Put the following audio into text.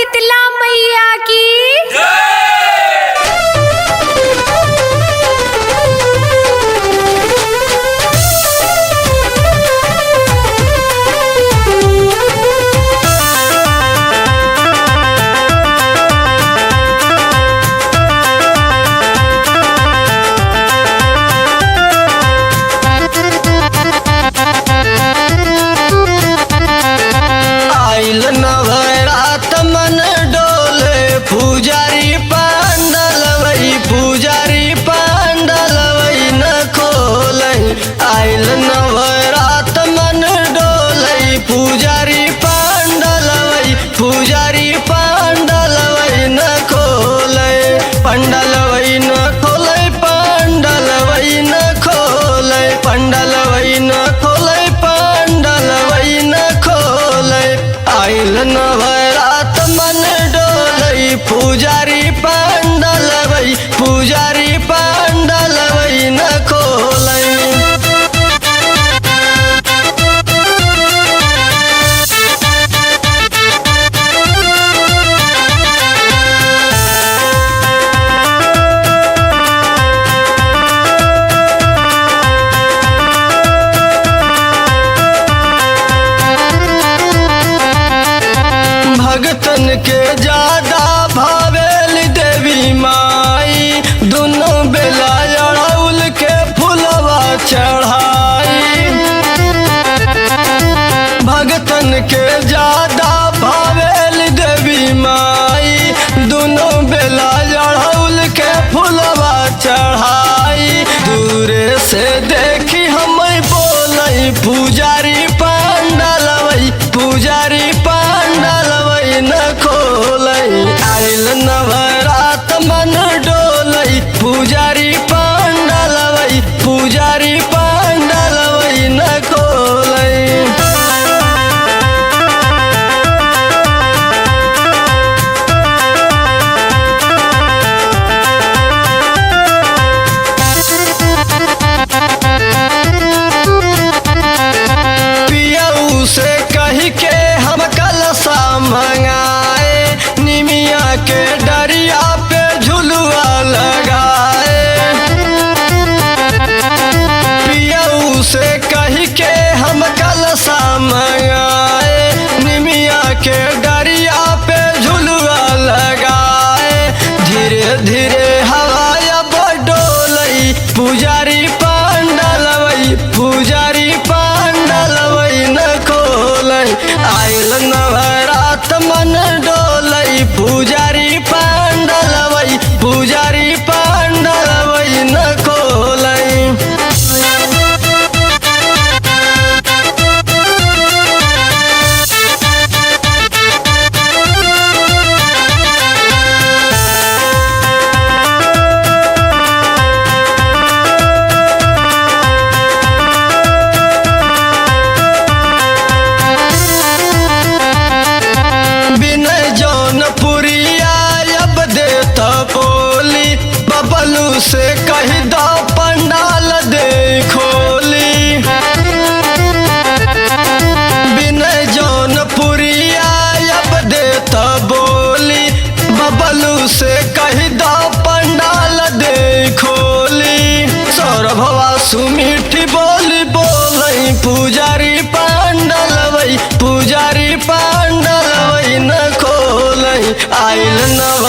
शीतला मैया की आइल नवरात मन डोलई पुजारी पंडलवई न खोलई पंडलवई न खोलई पंडलवई न खोलई पंडलवई न खोलई पंडलवई न खोलई आइल नवरात मन डोलई पुजारी पंडलवई न खोलई। भगतन के ज्यादा भावेल देवी माई दोनों बेला अड़ौल के फुलवा चढ़ाई। भगतन के ज्यादा भावेल देवी माई दोनों बेला अड़ौल के फुलवा चढ़ाई। दूरे से देखी हम बोलई पुजारी पंडलवई न खोलई आइल नवरात मन डोलई पुजारी पंडलवई न खोलई। पियऊ से कही के हम कलसा मंगाए निमिया के डरिया पे झुलुआ लगाए। पियऊ से कही के हम कलसा मंगाए निमिया के डरिया पे झुलुआ लगाए। धीरे धीरे हवाया बडोलई पुजारी पंडलवई न खोलई आइल नवरात मन डोलई पुजारी पंडलवई न खोलई। बबलू से कही दो पंडाल दे खोली। विनय जौनपुरिया अब दे तो बोली बबलू से कही दो पंडाल दे खोली। सौरभवा सुमीठी बोलई पुजारी पंडलवई न खोलई आइल नव